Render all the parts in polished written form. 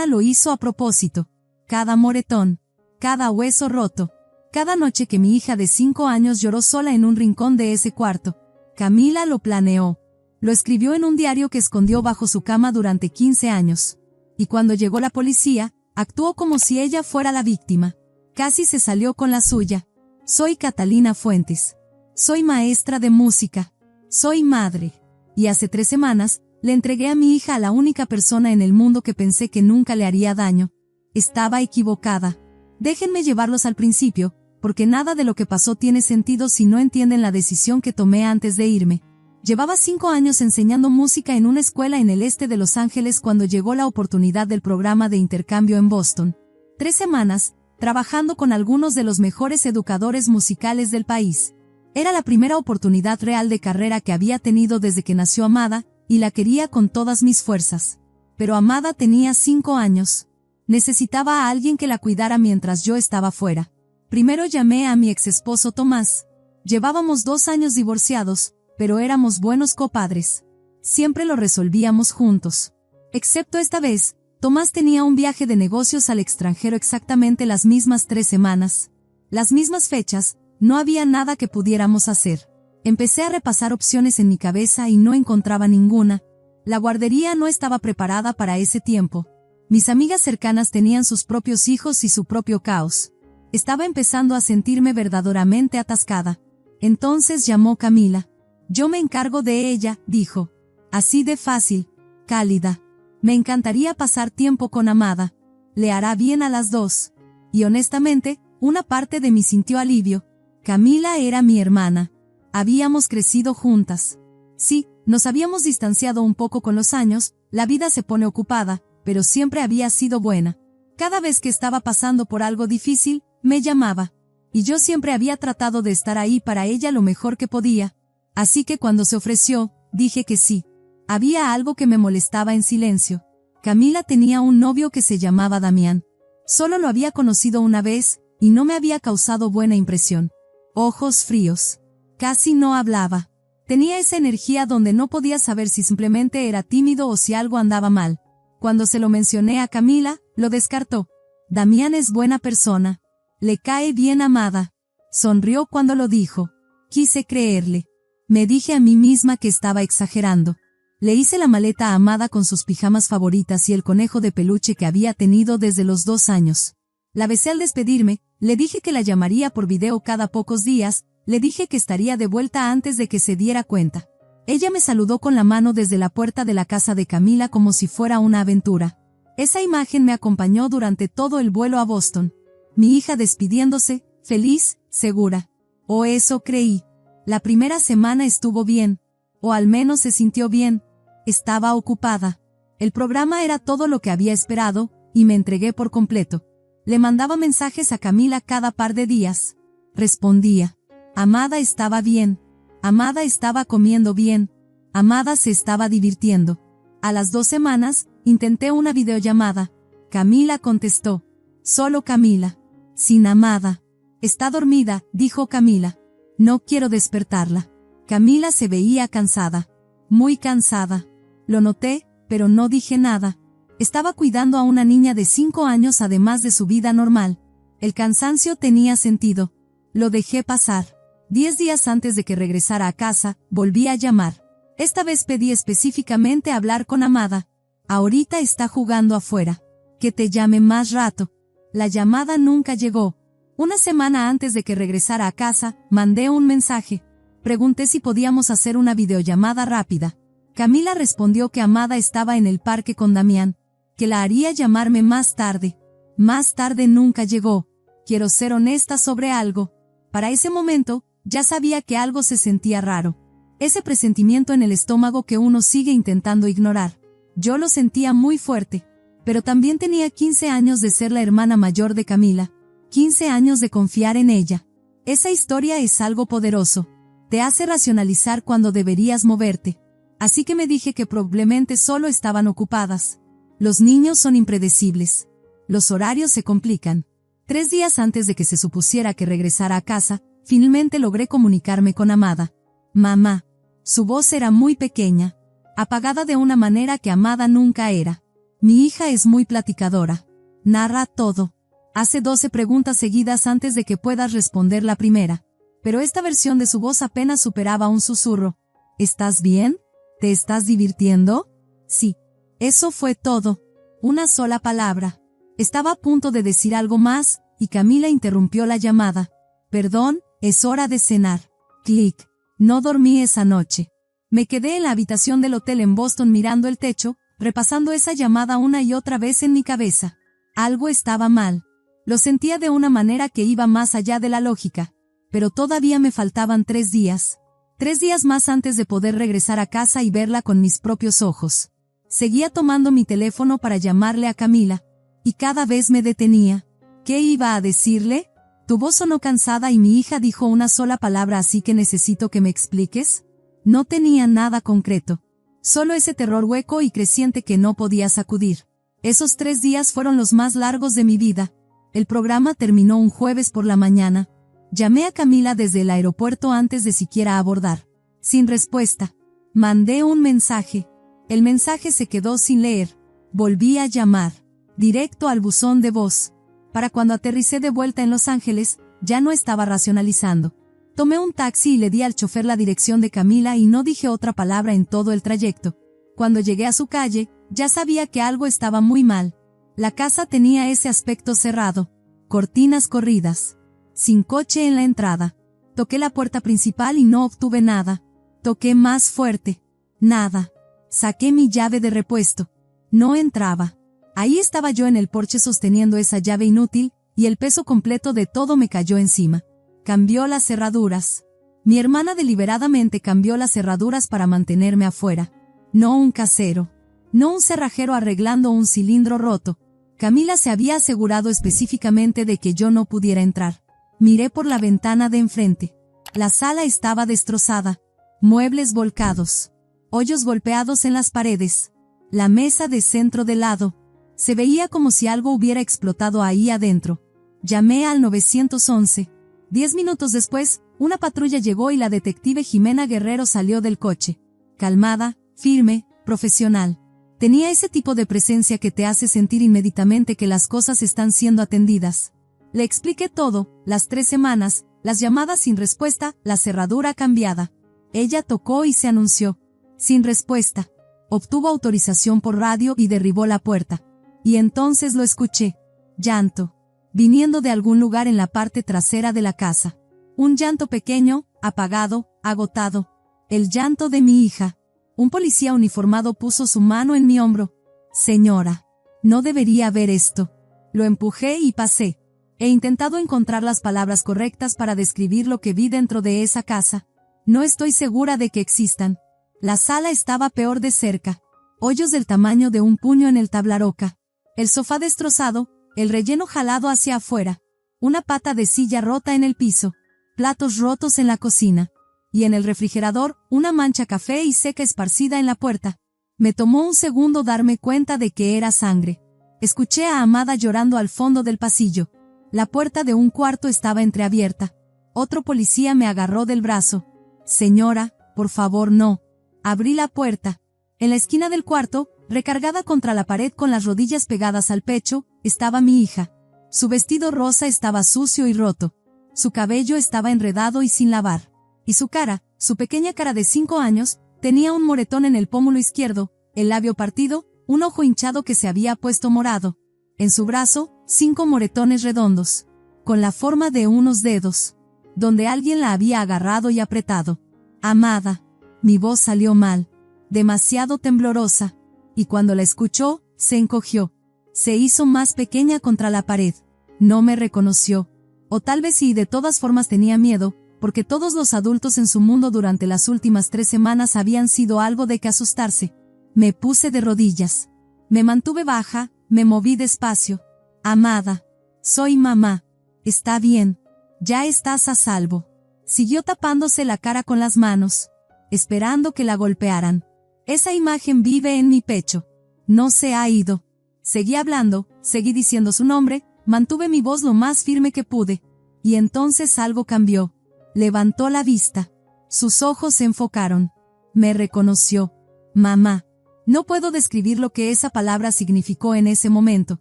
persona lo hizo a propósito. Cada moretón, cada hueso roto, cada noche que mi hija de 5 años lloró sola en un rincón de ese cuarto. Camila lo planeó. Lo escribió en un diario que escondió bajo su cama durante 15 años. Y cuando llegó la policía, actuó como si ella fuera la víctima. Casi se salió con la suya. Soy Catalina Fuentes. Soy maestra de música. Soy madre. Y hace 3 semanas, le entregué a mi hija a la única persona en el mundo que pensé que nunca le haría daño. Estaba equivocada. Déjenme llevarlos al principio, porque nada de lo que pasó tiene sentido si no entienden la decisión que tomé antes de irme. Llevaba 5 años enseñando música en una escuela en el este de Los Ángeles cuando llegó la oportunidad del programa de intercambio en Boston. 3 semanas, trabajando con algunos de los mejores educadores musicales del país. Era la primera oportunidad real de carrera que había tenido desde que nació Amada, y la quería con todas mis fuerzas. Pero Amada tenía 5 años. Necesitaba a alguien que la cuidara mientras yo estaba fuera. Primero llamé a mi exesposo Tomás. Llevábamos 2 años divorciados, pero éramos buenos copadres. Siempre lo resolvíamos juntos. Excepto esta vez, Tomás tenía un viaje de negocios al extranjero exactamente las mismas 3 semanas. Las mismas fechas, no había nada que pudiéramos hacer. Empecé a repasar opciones en mi cabeza y no encontraba ninguna. La guardería no estaba preparada para ese tiempo. Mis amigas cercanas tenían sus propios hijos y su propio caos. Estaba empezando a sentirme verdaderamente atascada. Entonces llamó Camila. Yo me encargo de ella, dijo. Así de fácil, cálida. Me encantaría pasar tiempo con Amada. Le hará bien a las dos. Y honestamente, una parte de mí sintió alivio. Camila era mi hermana. Habíamos crecido juntas. Sí, nos habíamos distanciado un poco con los años, la vida se pone ocupada, pero siempre había sido buena. Cada vez que estaba pasando por algo difícil, me llamaba. Y yo siempre había tratado de estar ahí para ella lo mejor que podía. Así que cuando se ofreció, dije que sí. Había algo que me molestaba en silencio. Camila tenía un novio que se llamaba Damián. Solo lo había conocido una vez, y no me había causado buena impresión. Ojos fríos. Casi no hablaba. Tenía esa energía donde no podía saber si simplemente era tímido o si algo andaba mal. Cuando se lo mencioné a Camila, lo descartó. Damián es buena persona. Le cae bien Amada. Sonrió cuando lo dijo. Quise creerle. Me dije a mí misma que estaba exagerando. Le hice la maleta a Amada con sus pijamas favoritas y el conejo de peluche que había tenido desde los 2 años. La besé al despedirme, le dije que la llamaría por video cada pocos días, le dije que estaría de vuelta antes de que se diera cuenta. Ella me saludó con la mano desde la puerta de la casa de Camila como si fuera una aventura. Esa imagen me acompañó durante todo el vuelo a Boston. Mi hija despidiéndose, feliz, segura. O eso creí. La primera semana estuvo bien. O al menos se sintió bien. Estaba ocupada. El programa era todo lo que había esperado, y me entregué por completo. Le mandaba mensajes a Camila cada par de días. Respondía. Amada estaba bien. Amada estaba comiendo bien. Amada se estaba divirtiendo. A las 2 semanas, intenté una videollamada. Camila contestó. Solo Camila. Sin Amada. Está dormida, dijo Camila. No quiero despertarla. Camila se veía cansada. Muy cansada. Lo noté, pero no dije nada. Estaba cuidando a una niña de 5 años además de su vida normal. El cansancio tenía sentido. Lo dejé pasar. 10 días antes de que regresara a casa, volví a llamar. Esta vez pedí específicamente hablar con Amada. Ahorita está jugando afuera. Que te llame más rato. La llamada nunca llegó. Una semana antes de que regresara a casa, mandé un mensaje. Pregunté si podíamos hacer una videollamada rápida. Camila respondió que Amada estaba en el parque con Damián, que la haría llamarme más tarde. Más tarde nunca llegó. Quiero ser honesta sobre algo. Para ese momento, ya sabía que algo se sentía raro. Ese presentimiento en el estómago que uno sigue intentando ignorar. Yo lo sentía muy fuerte. Pero también tenía 15 años de ser la hermana mayor de Camila. 15 años de confiar en ella. Esa historia es algo poderoso. Te hace racionalizar cuando deberías moverte. Así que me dije que probablemente solo estaban ocupadas. Los niños son impredecibles. Los horarios se complican. 3 días antes de que se supusiera que regresara a casa, finalmente logré comunicarme con Amada. Mamá. Su voz era muy pequeña. Apagada de una manera que Amada nunca era. Mi hija es muy platicadora. Narra todo. Hace 12 preguntas seguidas antes de que puedas responder la primera. Pero esta versión de su voz apenas superaba un susurro. ¿Estás bien? ¿Te estás divirtiendo? Sí. Eso fue todo. Una sola palabra. Estaba a punto de decir algo más, y Camila interrumpió la llamada. Perdón, es hora de cenar. Clic. No dormí esa noche. Me quedé en la habitación del hotel en Boston mirando el techo, repasando esa llamada una y otra vez en mi cabeza. Algo estaba mal. Lo sentía de una manera que iba más allá de la lógica. Pero todavía me faltaban 3 días. 3 días más antes de poder regresar a casa y verla con mis propios ojos. Seguía tomando mi teléfono para llamarle a Camila. Y cada vez me detenía. ¿Qué iba a decirle? Tu voz sonó cansada y mi hija dijo una sola palabra, así que necesito que me expliques. No tenía nada concreto. Solo ese terror hueco y creciente que no podía sacudir. Esos 3 días fueron los más largos de mi vida. El programa terminó un jueves por la mañana. Llamé a Camila desde el aeropuerto antes de siquiera abordar. Sin respuesta. Mandé un mensaje. El mensaje se quedó sin leer. Volví a llamar. Directo al buzón de voz. Para cuando aterricé de vuelta en Los Ángeles, ya no estaba racionalizando. Tomé un taxi y le di al chofer la dirección de Camila y no dije otra palabra en todo el trayecto. Cuando llegué a su calle, ya sabía que algo estaba muy mal. La casa tenía ese aspecto cerrado. Cortinas corridas. Sin coche en la entrada. Toqué la puerta principal y no obtuve nada. Toqué más fuerte. Nada. Saqué mi llave de repuesto. No entraba. Ahí estaba yo en el porche sosteniendo esa llave inútil, y el peso completo de todo me cayó encima. Cambió las cerraduras. Mi hermana deliberadamente cambió las cerraduras para mantenerme afuera. No un casero. No un cerrajero arreglando un cilindro roto. Camila se había asegurado específicamente de que yo no pudiera entrar. Miré por la ventana de enfrente. La sala estaba destrozada. Muebles volcados. Hoyos golpeados en las paredes. La mesa de centro de lado. Se veía como si algo hubiera explotado ahí adentro. Llamé al 911. 10 minutos después, una patrulla llegó y la detective Jimena Guerrero salió del coche. Calmada, firme, profesional. Tenía ese tipo de presencia que te hace sentir inmediatamente que las cosas están siendo atendidas. Le expliqué todo, las 3 semanas, las llamadas sin respuesta, la cerradura cambiada. Ella tocó y se anunció. Sin respuesta. Obtuvo autorización por radio y derribó la puerta. Y entonces lo escuché. Llanto. Viniendo de algún lugar en la parte trasera de la casa. Un llanto pequeño, apagado, agotado. El llanto de mi hija. Un policía uniformado puso su mano en mi hombro. Señora, no debería ver esto. Lo empujé y pasé. He intentado encontrar las palabras correctas para describir lo que vi dentro de esa casa. No estoy segura de que existan. La sala estaba peor de cerca. Hoyos del tamaño de un puño en el tablaroca. El sofá destrozado, el relleno jalado hacia afuera. Una pata de silla rota en el piso. Platos rotos en la cocina. Y en el refrigerador, una mancha café y seca esparcida en la puerta. Me tomó un segundo darme cuenta de que era sangre. Escuché a Amada llorando al fondo del pasillo. La puerta de un cuarto estaba entreabierta. Otro policía me agarró del brazo. Señora, por favor no. Abrí la puerta. En la esquina del cuarto, recargada contra la pared con las rodillas pegadas al pecho, estaba mi hija. Su vestido rosa estaba sucio y roto. Su cabello estaba enredado y sin lavar. Y su cara, su pequeña cara de 5 años, tenía un moretón en el pómulo izquierdo, el labio partido, un ojo hinchado que se había puesto morado. En su brazo, 5 moretones redondos, con la forma de unos dedos, donde alguien la había agarrado y apretado. Amada. Mi voz salió mal, demasiado temblorosa, y cuando la escuchó, se encogió. Se hizo más pequeña contra la pared. No me reconoció. O tal vez sí, de todas formas tenía miedo, porque todos los adultos en su mundo durante las últimas 3 semanas habían sido algo de que asustarse. Me puse de rodillas. Me mantuve baja, me moví despacio. Amada. Soy mamá. Está bien. Ya estás a salvo. Siguió tapándose la cara con las manos, esperando que la golpearan. Esa imagen vive en mi pecho. No se ha ido. Seguí hablando, seguí diciendo su nombre, mantuve mi voz lo más firme que pude. Y entonces algo cambió. Levantó la vista. Sus ojos se enfocaron. Me reconoció. Mamá. No puedo describir lo que esa palabra significó en ese momento.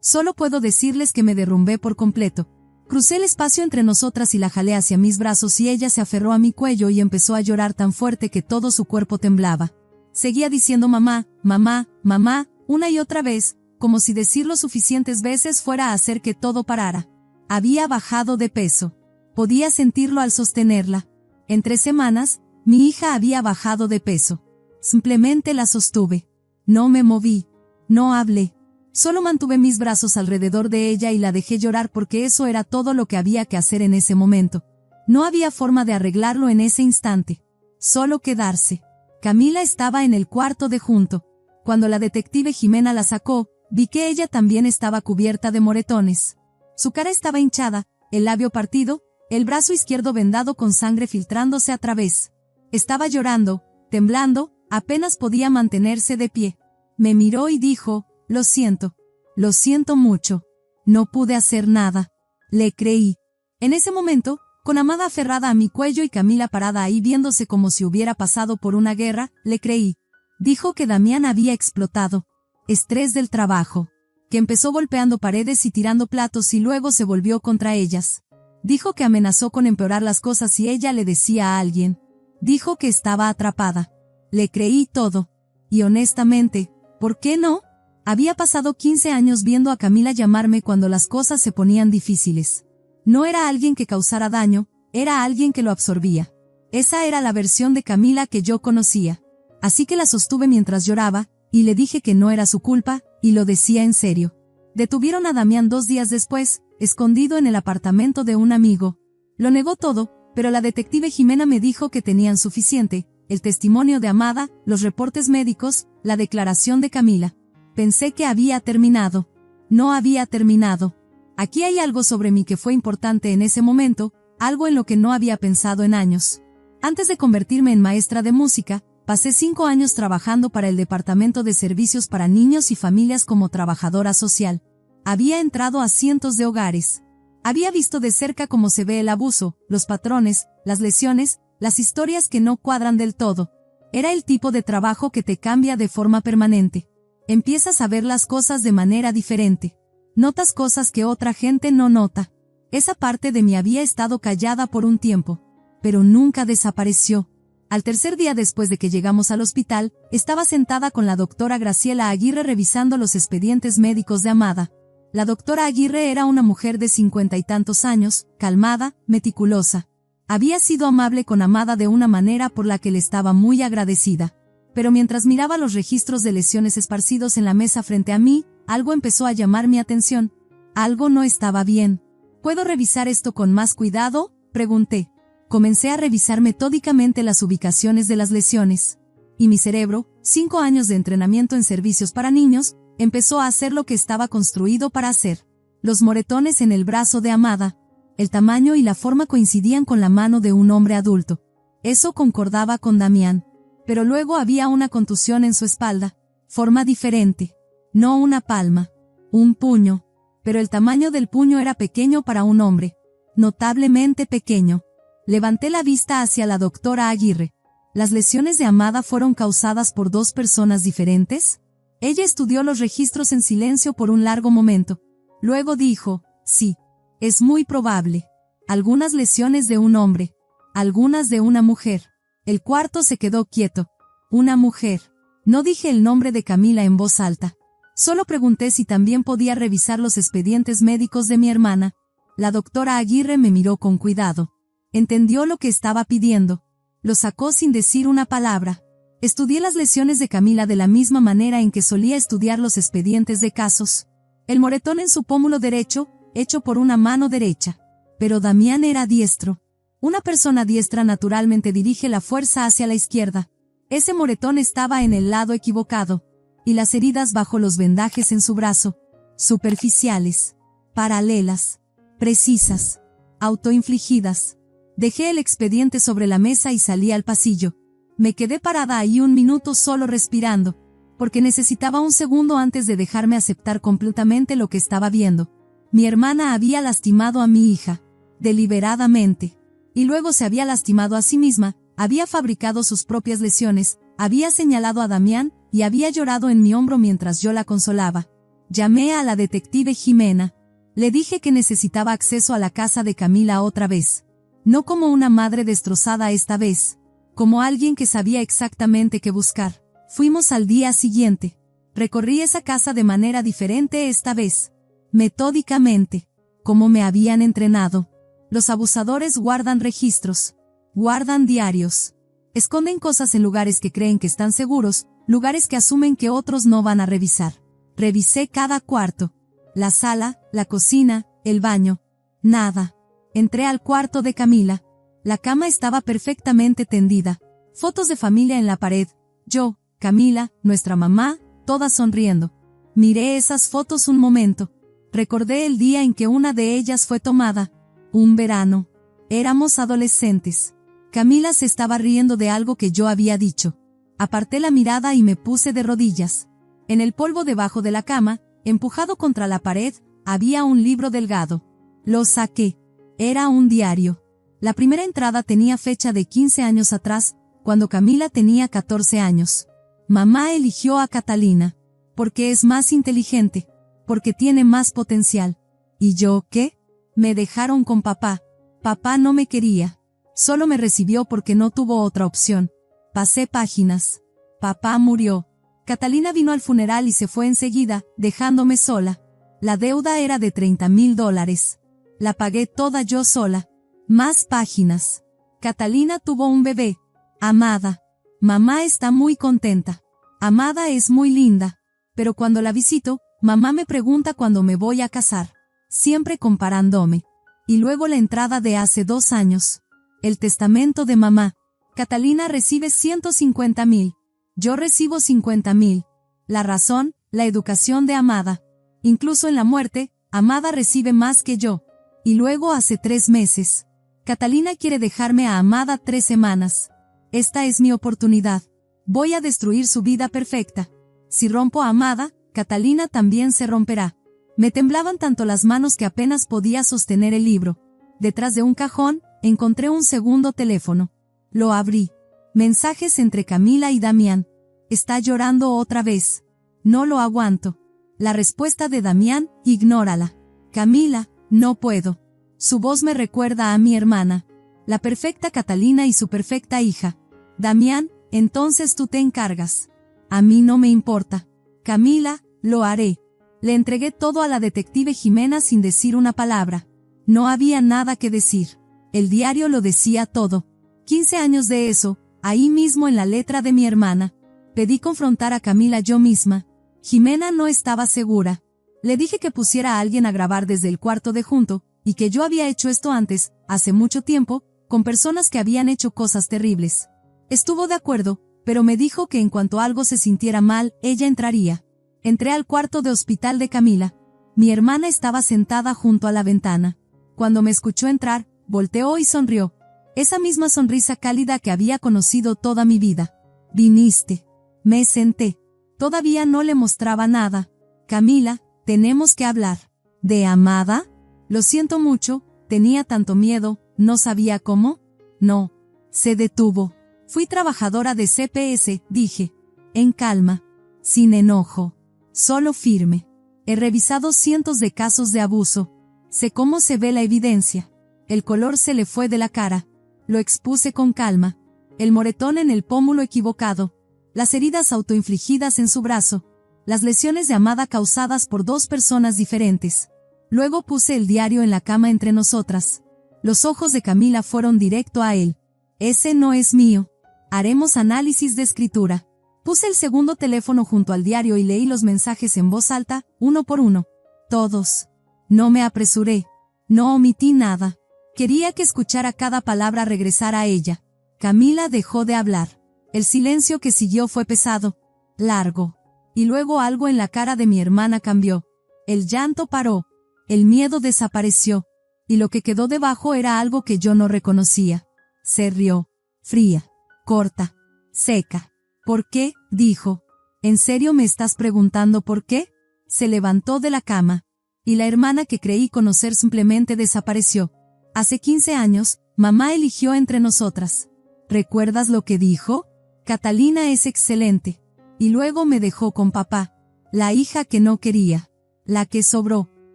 Solo puedo decirles que me derrumbé por completo. Crucé el espacio entre nosotras y la jalé hacia mis brazos y ella se aferró a mi cuello y empezó a llorar tan fuerte que todo su cuerpo temblaba. Seguía diciendo mamá, mamá, mamá, una y otra vez, como si decirlo suficientes veces fuera a hacer que todo parara. Había bajado de peso. Podía sentirlo al sostenerla. En 3 semanas, mi hija había bajado de peso. Simplemente la sostuve. No me moví. No hablé. Solo mantuve mis brazos alrededor de ella y la dejé llorar porque eso era todo lo que había que hacer en ese momento. No había forma de arreglarlo en ese instante. Solo quedarse. Camila estaba en el cuarto de junto. Cuando la detective Jimena la sacó, vi que ella también estaba cubierta de moretones. Su cara estaba hinchada, el labio partido, el brazo izquierdo vendado con sangre filtrándose a través. Estaba llorando, temblando, apenas podía mantenerse de pie. Me miró y dijo, lo siento mucho. No pude hacer nada. Le creí. En ese momento, con Amada aferrada a mi cuello y Camila parada ahí viéndose como si hubiera pasado por una guerra, le creí. Dijo que Damián había explotado. Estrés del trabajo. Que empezó golpeando paredes y tirando platos y luego se volvió contra ellas. Dijo que amenazó con empeorar las cosas si ella le decía a alguien. Dijo que estaba atrapada. Le creí todo. Y honestamente, ¿por qué no? Había pasado 15 años viendo a Camila llamarme cuando las cosas se ponían difíciles. No era alguien que causara daño, era alguien que lo absorbía. Esa era la versión de Camila que yo conocía. Así que la sostuve mientras lloraba, y le dije que no era su culpa, y lo decía en serio. Detuvieron a Damián 2 días después, escondido en el apartamento de un amigo. Lo negó todo, pero la detective Jimena me dijo que tenían suficiente, el testimonio de Amada, los reportes médicos, la declaración de Camila. Pensé que había terminado. No había terminado. Aquí hay algo sobre mí que fue importante en ese momento, algo en lo que no había pensado en años. Antes de convertirme en maestra de música, pasé 5 años trabajando para el Departamento de Servicios para Niños y Familias como trabajadora social. Había entrado a cientos de hogares. Había visto de cerca cómo se ve el abuso, los patrones, las lesiones, las historias que no cuadran del todo. Era el tipo de trabajo que te cambia de forma permanente. Empiezas a ver las cosas de manera diferente. Notas cosas que otra gente no nota. Esa parte de mí había estado callada por un tiempo, pero nunca desapareció. Al tercer día después de que llegamos al hospital, estaba sentada con la doctora Graciela Aguirre revisando los expedientes médicos de Amada. La doctora Aguirre era una mujer de 50 y tantos años, calmada, meticulosa. Había sido amable con Amada de una manera por la que le estaba muy agradecida. Pero mientras miraba los registros de lesiones esparcidos en la mesa frente a mí, algo empezó a llamar mi atención. Algo no estaba bien. ¿Puedo revisar esto con más cuidado?, pregunté. Comencé a revisar metódicamente las ubicaciones de las lesiones. Y mi cerebro, 5 años de entrenamiento en servicios para niños, empezó a hacer lo que estaba construido para hacer. Los moretones en el brazo de Amada. El tamaño y la forma coincidían con la mano de un hombre adulto. Eso concordaba con Damián. Pero luego había una contusión en su espalda. Forma diferente. No una palma. Un puño. Pero el tamaño del puño era pequeño para un hombre. Notablemente pequeño. Levanté la vista hacia la doctora Aguirre. ¿Las lesiones de Amada fueron causadas por 2 personas diferentes? Ella estudió los registros en silencio por un largo momento. Luego dijo, sí. Es muy probable. Algunas lesiones de un hombre. Algunas de una mujer. El cuarto se quedó quieto. Una mujer. No dije el nombre de Camila en voz alta. Solo pregunté si también podía revisar los expedientes médicos de mi hermana. La doctora Aguirre me miró con cuidado. Entendió lo que estaba pidiendo. Lo sacó sin decir una palabra. Estudié las lesiones de Camila de la misma manera en que solía estudiar los expedientes de casos. El moretón en su pómulo derecho, hecho por una mano derecha. Pero Damián era diestro. Una persona diestra naturalmente dirige la fuerza hacia la izquierda. Ese moretón estaba en el lado equivocado. Y las heridas bajo los vendajes en su brazo. Superficiales. Paralelas. Precisas. Autoinfligidas. Dejé el expediente sobre la mesa y salí al pasillo. Me quedé parada ahí 1 minuto solo respirando, porque necesitaba un segundo antes de dejarme aceptar completamente lo que estaba viendo. Mi hermana había lastimado a mi hija. Deliberadamente. Y luego se había lastimado a sí misma, había fabricado sus propias lesiones, había señalado a Damián, y había llorado en mi hombro mientras yo la consolaba. Llamé a la detective Jimena. Le dije que necesitaba acceso a la casa de Camila otra vez. No como una madre destrozada esta vez, como alguien que sabía exactamente qué buscar. Fuimos al día siguiente. Recorrí esa casa de manera diferente esta vez. Metódicamente, como me habían entrenado. Los abusadores guardan registros, guardan diarios. Esconden cosas en lugares que creen que están seguros, lugares que asumen que otros no van a revisar. Revisé cada cuarto. La sala, la cocina, el baño. Nada. Entré al cuarto de Camila. La cama estaba perfectamente tendida. Fotos de familia en la pared. Yo, Camila, nuestra mamá, todas sonriendo. Miré esas fotos un momento. Recordé el día en que una de ellas fue tomada. Un verano. Éramos adolescentes. Camila se estaba riendo de algo que yo había dicho. Aparté la mirada y me puse de rodillas. En el polvo debajo de la cama, empujado contra la pared, había un libro delgado. Lo saqué. Era un diario. La primera entrada tenía fecha de 15 años atrás, cuando Camila tenía 14 años. Mamá eligió a Catalina. Porque es más inteligente. Porque tiene más potencial. ¿Y yo qué? Me dejaron con papá. Papá no me quería. Solo me recibió porque no tuvo otra opción. Pasé páginas. Papá murió. Catalina vino al funeral y se fue enseguida, dejándome sola. La deuda era de $30,000. La pagué toda yo sola. Más páginas. Catalina tuvo un bebé. Amada. Mamá está muy contenta. Amada es muy linda. Pero cuando la visito, mamá me pregunta cuándo me voy a casar. Siempre comparándome. Y luego la entrada de hace 2 años. El testamento de mamá. Catalina recibe 150,000. Yo recibo 50,000. La razón, la educación de Amada. Incluso en la muerte, Amada recibe más que yo. Y luego hace 3 meses. Catalina quiere dejarme a Amada 3 semanas. Esta es mi oportunidad. Voy a destruir su vida perfecta. Si rompo a Amada, Catalina también se romperá. Me temblaban tanto las manos que apenas podía sostener el libro. Detrás de un cajón, encontré un segundo teléfono. Lo abrí. Mensajes entre Camila y Damián. Está llorando otra vez. No lo aguanto. La respuesta de Damián, ignórala. Camila, no puedo. Su voz me recuerda a mi hermana. La perfecta Catalina y su perfecta hija. Damián, entonces tú te encargas. A mí no me importa. Camila, lo haré. Le entregué todo a la detective Jimena sin decir una palabra. No había nada que decir. El diario lo decía todo. 15 años de eso, ahí mismo en la letra de mi hermana. Pedí confrontar a Camila yo misma. Jimena no estaba segura. Le dije que pusiera a alguien a grabar desde el cuarto de junto, y que yo había hecho esto antes, hace mucho tiempo, con personas que habían hecho cosas terribles. Estuvo de acuerdo, pero me dijo que en cuanto algo se sintiera mal, ella entraría. Entré al cuarto de hospital de Camila. Mi hermana estaba sentada junto a la ventana. Cuando me escuchó entrar, volteó y sonrió. Esa misma sonrisa cálida que había conocido toda mi vida. Viniste. Me senté. Todavía no le mostraba nada. Camila, tenemos que hablar. ¿De Amada? Lo siento mucho, tenía tanto miedo, no sabía cómo. No. Se detuvo. Fui trabajadora de CPS, dije. En calma. Sin enojo. Solo firme. He revisado cientos de casos de abuso. Sé cómo se ve la evidencia. El color se le fue de la cara. Lo expuse con calma. El moretón en el pómulo equivocado. Las heridas autoinfligidas en su brazo. Las lesiones de Amada causadas por 2 personas diferentes. Luego puse el diario en la cama entre nosotras. Los ojos de Camila fueron directo a él. Ese no es mío. Haremos análisis de escritura. Puse el segundo teléfono junto al diario y leí los mensajes en voz alta, uno por uno. Todos. No me apresuré. No omití nada. Quería que escuchara cada palabra regresar a ella. Camila dejó de hablar. El silencio que siguió fue pesado, largo. Y luego algo en la cara de mi hermana cambió. El llanto paró. El miedo desapareció. Y lo que quedó debajo era algo que yo no reconocía. Se rió. Fría. Corta. Seca. ¿Por qué? Dijo. ¿En serio me estás preguntando por qué? Se levantó de la cama. Y la hermana que creí conocer simplemente desapareció. Hace 15 años, mamá eligió entre nosotras. ¿Recuerdas lo que dijo? Catalina es excelente. Y luego me dejó con papá. La hija que no quería. La que sobró.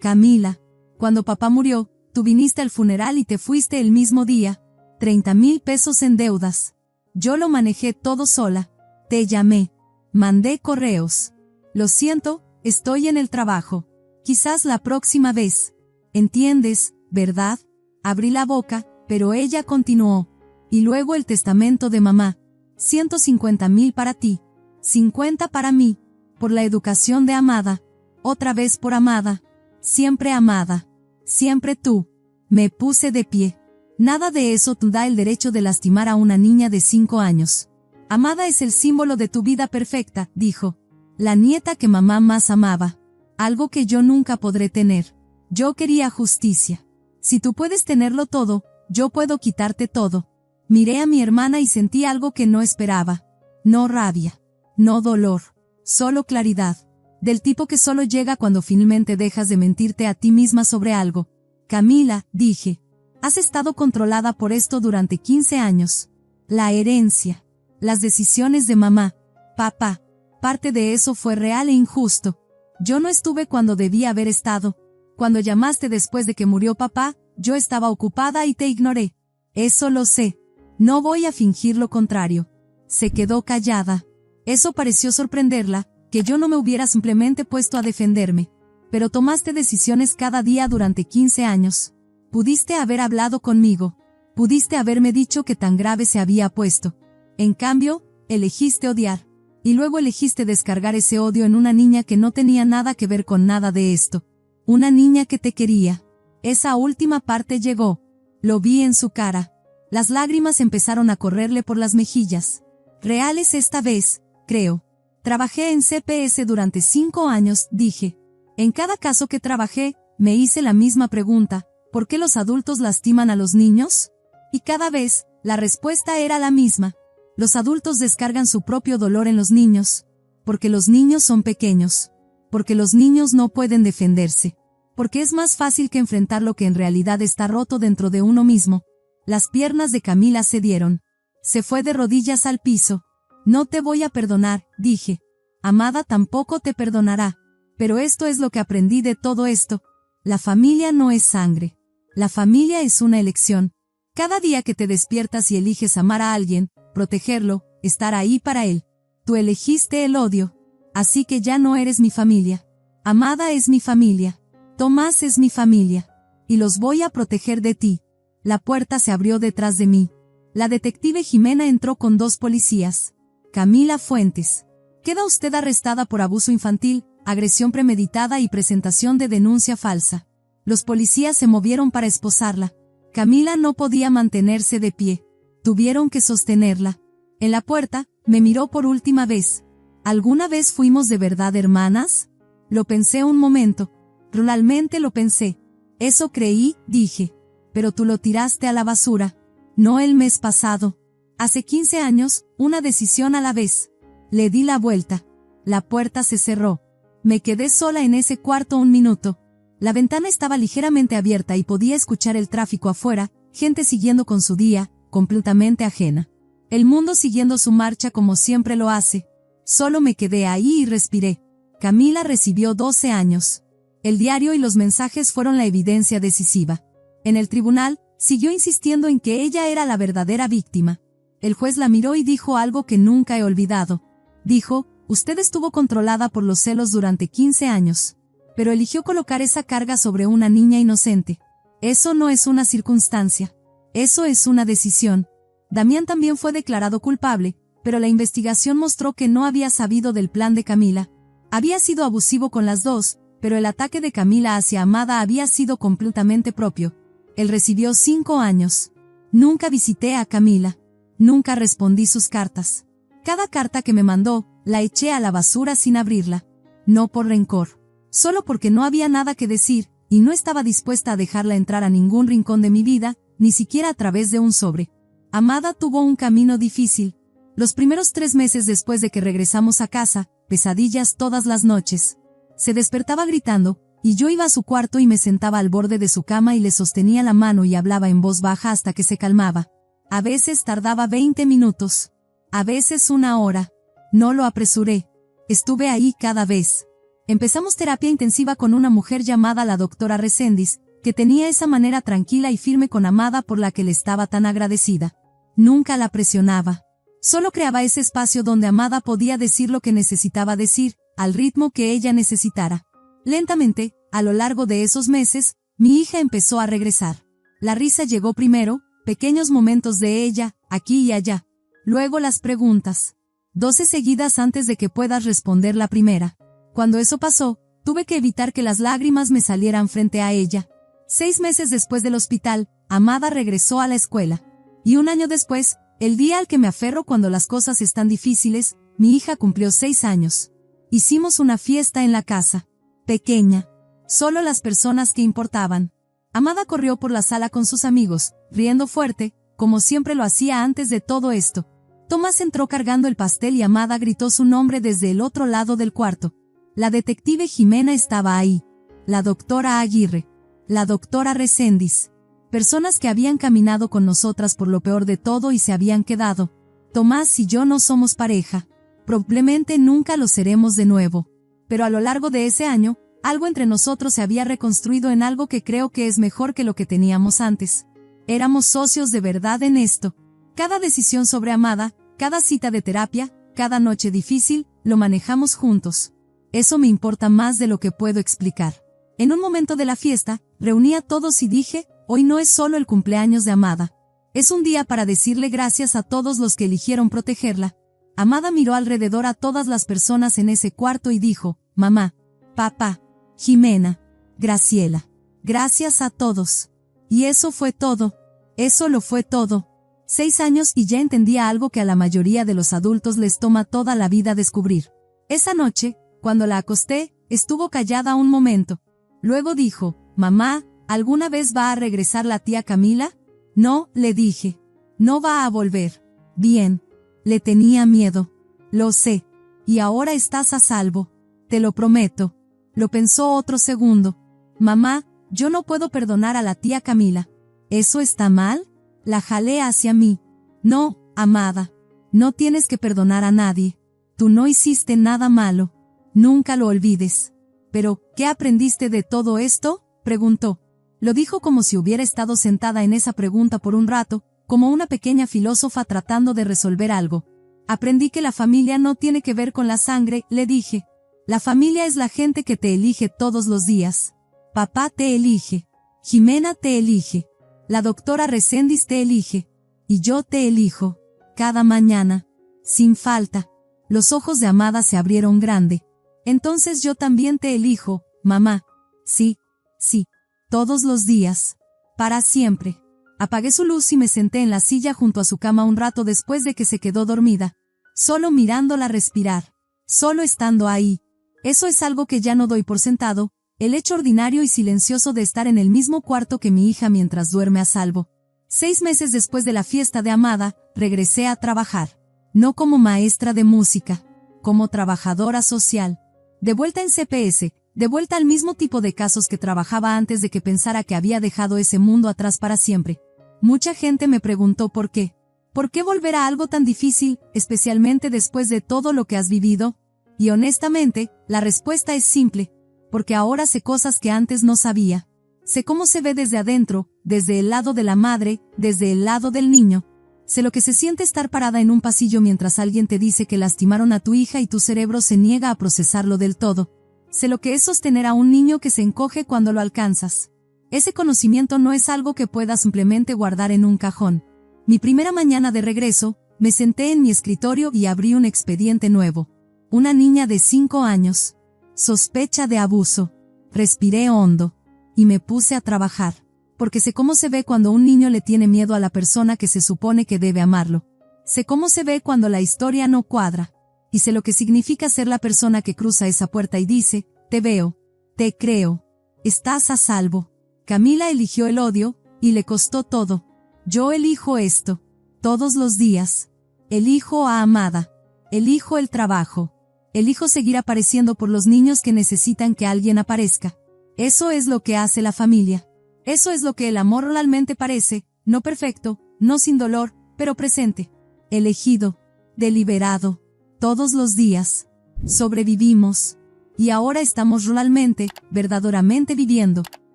Camila. Cuando papá murió, tú viniste al funeral y te fuiste el mismo día. 30,000 pesos en deudas. Yo lo manejé todo sola. Te llamé. Mandé correos. Lo siento, estoy en el trabajo. Quizás la próxima vez. ¿Entiendes, verdad? Abrí la boca, pero ella continuó. Y luego el testamento de mamá. 150,000 para ti. 50 para mí. Por la educación de Amada. Otra vez por Amada. Siempre Amada. Siempre tú. Me puse de pie. Nada de eso te da el derecho de lastimar a una niña de 5 años. Amada es el símbolo de tu vida perfecta, dijo. La nieta que mamá más amaba. Algo que yo nunca podré tener. Yo quería justicia. Si tú puedes tenerlo todo, yo puedo quitarte todo. Miré a mi hermana y sentí algo que no esperaba. No rabia. No dolor. Solo claridad. Del tipo que solo llega cuando finalmente dejas de mentirte a ti misma sobre algo. Camila, dije. Has estado controlada por esto durante 15 años. La herencia. Las decisiones de mamá. Papá. Parte de eso fue real e injusto. Yo no estuve cuando debía haber estado. Cuando llamaste después de que murió papá, yo estaba ocupada y te ignoré. Eso lo sé. No voy a fingir lo contrario. Se quedó callada. Eso pareció sorprenderla, que yo no me hubiera simplemente puesto a defenderme. Pero tomaste decisiones cada día durante 15 años. Pudiste haber hablado conmigo. Pudiste haberme dicho que tan grave se había puesto. En cambio, elegiste odiar. Y luego elegiste descargar ese odio en una niña que no tenía nada que ver con nada de esto. Una niña que te quería. Esa última parte llegó. Lo vi en su cara. Las lágrimas empezaron a correrle por las mejillas. Reales esta vez, creo. Trabajé en CPS durante 5 años, dije. En cada caso que trabajé, me hice la misma pregunta. ¿Por qué los adultos lastiman a los niños? Y cada vez, la respuesta era la misma. Los adultos descargan su propio dolor en los niños. Porque los niños son pequeños. Porque los niños no pueden defenderse. Porque es más fácil que enfrentar lo que en realidad está roto dentro de uno mismo. Las piernas de Camila cedieron. Se fue de rodillas al piso. No te voy a perdonar, dije. Amada tampoco te perdonará. Pero esto es lo que aprendí de todo esto. La familia no es sangre. La familia es una elección. Cada día que te despiertas y eliges amar a alguien, protegerlo, estar ahí para él. Tú elegiste el odio. Así que ya no eres mi familia. Amada es mi familia. Tomás es mi familia. Y los voy a proteger de ti. La puerta se abrió detrás de mí. La detective Jimena entró con 2 policías. Camila Fuentes. Queda usted arrestada por abuso infantil, agresión premeditada y presentación de denuncia falsa. Los policías se movieron para esposarla. Camila no podía mantenerse de pie. Tuvieron que sostenerla. En la puerta, me miró por última vez. ¿Alguna vez fuimos de verdad hermanas? Lo pensé un momento. Realmente lo pensé. Eso creí, dije. Pero tú lo tiraste a la basura. No el mes pasado. Hace 15 años, una decisión a la vez. Le di la vuelta. La puerta se cerró. Me quedé sola en ese cuarto un minuto. La ventana estaba ligeramente abierta y podía escuchar el tráfico afuera, gente siguiendo con su día, completamente ajena. El mundo siguiendo su marcha como siempre lo hace. Solo me quedé ahí y respiré. Camila recibió 12 años. El diario y los mensajes fueron la evidencia decisiva. En el tribunal, siguió insistiendo en que ella era la verdadera víctima. El juez la miró y dijo algo que nunca he olvidado. Dijo, usted estuvo controlada por los celos durante 15 años. Pero eligió colocar esa carga sobre una niña inocente. Eso no es una circunstancia. Eso es una decisión. Damián también fue declarado culpable, pero la investigación mostró que no había sabido del plan de Camila. Había sido abusivo con las dos, pero el ataque de Camila hacia Amada había sido completamente propio. Él recibió 5 años. Nunca visité a Camila. Nunca respondí sus cartas. Cada carta que me mandó, la eché a la basura sin abrirla. No por rencor. Solo porque no había nada que decir, y no estaba dispuesta a dejarla entrar a ningún rincón de mi vida, ni siquiera a través de un sobre. Amada tuvo un camino difícil. Los primeros 3 meses después de que regresamos a casa, pesadillas todas las noches. Se despertaba gritando, y yo iba a su cuarto y me sentaba al borde de su cama y le sostenía la mano y hablaba en voz baja hasta que se calmaba. A veces tardaba 20 minutos. A veces 1 hora. No lo apresuré. Estuve ahí cada vez. Empezamos terapia intensiva con una mujer llamada la doctora Reséndiz, que tenía esa manera tranquila y firme con Amada por la que le estaba tan agradecida. Nunca la presionaba. Solo creaba ese espacio donde Amada podía decir lo que necesitaba decir, al ritmo que ella necesitara. Lentamente, a lo largo de esos meses, mi hija empezó a regresar. La risa llegó primero, pequeños momentos de ella, aquí y allá. Luego las preguntas. 12 seguidas antes de que puedas responder la primera. Cuando eso pasó, tuve que evitar que las lágrimas me salieran frente a ella. 6 meses después del hospital, Amada regresó a la escuela. Y un año después, el día al que me aferro cuando las cosas están difíciles, mi hija cumplió 6 años. Hicimos una fiesta en la casa. Pequeña. Solo las personas que importaban. Amada corrió por la sala con sus amigos, riendo fuerte, como siempre lo hacía antes de todo esto. Tomás entró cargando el pastel y Amada gritó su nombre desde el otro lado del cuarto. La detective Jimena estaba ahí. La doctora Aguirre. La doctora Reséndiz. Personas que habían caminado con nosotras por lo peor de todo y se habían quedado. Tomás y yo no somos pareja. Probablemente nunca lo seremos de nuevo. Pero a lo largo de ese año, algo entre nosotros se había reconstruido en algo que creo que es mejor que lo que teníamos antes. Éramos socios de verdad en esto. Cada decisión sobre Amada, cada cita de terapia, cada noche difícil, lo manejamos juntos. Eso me importa más de lo que puedo explicar. En un momento de la fiesta, reuní a todos y dije, hoy no es solo el cumpleaños de Amada. Es un día para decirle gracias a todos los que eligieron protegerla. Amada miró alrededor a todas las personas en ese cuarto y dijo, mamá, papá, Jimena, Graciela. Gracias a todos. Y eso fue todo. Eso lo fue todo. 6 años y ya entendía algo que a la mayoría de los adultos les toma toda la vida descubrir. Esa noche, cuando la acosté, estuvo callada un momento. Luego dijo, mamá, ¿alguna vez va a regresar la tía Camila? No, le dije. No va a volver. Bien. Le tenía miedo. Lo sé. Y ahora estás a salvo. Te lo prometo. Lo pensó otro segundo. Mamá, yo no puedo perdonar a la tía Camila. ¿Eso está mal? La jalé hacia mí. No, Amada. No tienes que perdonar a nadie. Tú no hiciste nada malo. Nunca lo olvides. Pero, ¿qué aprendiste de todo esto? Preguntó. Lo dijo como si hubiera estado sentada en esa pregunta por un rato, como una pequeña filósofa tratando de resolver algo. Aprendí que la familia no tiene que ver con la sangre, le dije. La familia es la gente que te elige todos los días. Papá te elige. Jimena te elige. La doctora Reséndiz te elige. Y yo te elijo. Cada mañana. Sin falta. Los ojos de Amada se abrieron grande. Entonces yo también te elijo, mamá. Sí. Sí. Todos los días. Para siempre. Apagué su luz y me senté en la silla junto a su cama un rato después de que se quedó dormida. Solo mirándola respirar. Solo estando ahí. Eso es algo que ya no doy por sentado, el hecho ordinario y silencioso de estar en el mismo cuarto que mi hija mientras duerme a salvo. 6 meses después de la fiesta de Amada, regresé a trabajar. No como maestra de música. Como trabajadora social. De vuelta en CPS, de vuelta al mismo tipo de casos que trabajaba antes de que pensara que había dejado ese mundo atrás para siempre. Mucha gente me preguntó por qué. ¿Por qué volver a algo tan difícil, especialmente después de todo lo que has vivido? Y honestamente, la respuesta es simple. Porque ahora sé cosas que antes no sabía. Sé cómo se ve desde adentro, desde el lado de la madre, desde el lado del niño. Sé lo que se siente estar parada en un pasillo mientras alguien te dice que lastimaron a tu hija y tu cerebro se niega a procesarlo del todo. Sé lo que es sostener a un niño que se encoge cuando lo alcanzas. Ese conocimiento no es algo que puedas simplemente guardar en un cajón. Mi primera mañana de regreso, me senté en mi escritorio y abrí un expediente nuevo. Una niña de 5 años. Sospecha de abuso. Respiré hondo. Y me puse a trabajar. Porque sé cómo se ve cuando un niño le tiene miedo a la persona que se supone que debe amarlo. Sé cómo se ve cuando la historia no cuadra. Y sé lo que significa ser la persona que cruza esa puerta y dice, te veo. Te creo. Estás a salvo. Camila eligió el odio, y le costó todo. Yo elijo esto. Todos los días. Elijo a Amada. Elijo el trabajo. Elijo seguir apareciendo por los niños que necesitan que alguien aparezca. Eso es lo que hace la familia. Eso es lo que el amor realmente parece, no perfecto, no sin dolor, pero presente. Elegido. Deliberado. Todos los días. Sobrevivimos. Y ahora estamos realmente, verdaderamente viviendo.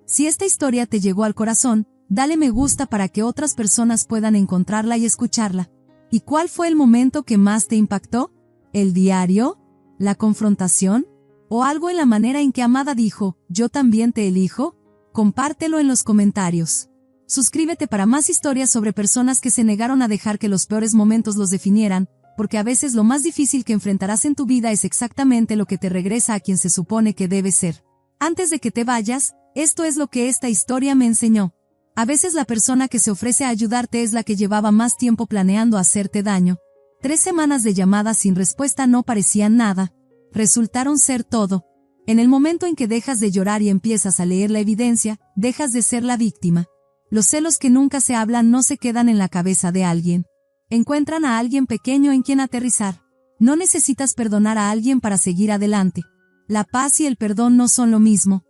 Si esta historia te llegó al corazón, dale me gusta para que otras personas puedan encontrarla y escucharla. ¿Y cuál fue el momento que más te impactó? ¿El diario? ¿La confrontación? ¿O algo en la manera en que Amada dijo, yo también te elijo? Compártelo en los comentarios. Suscríbete para más historias sobre personas que se negaron a dejar que los peores momentos los definieran, porque a veces lo más difícil que enfrentarás en tu vida es exactamente lo que te regresa a quien se supone que debes ser. Antes de que te vayas, esto es lo que esta historia me enseñó. A veces la persona que se ofrece a ayudarte es la que llevaba más tiempo planeando hacerte daño. 3 semanas de llamadas sin respuesta no parecían nada. Resultaron ser todo. En el momento en que dejas de llorar y empiezas a leer la evidencia, dejas de ser la víctima. Los celos que nunca se hablan no se quedan en la cabeza de alguien. Encuentran a alguien pequeño en quien aterrizar. No necesitas perdonar a alguien para seguir adelante. La paz y el perdón no son lo mismo.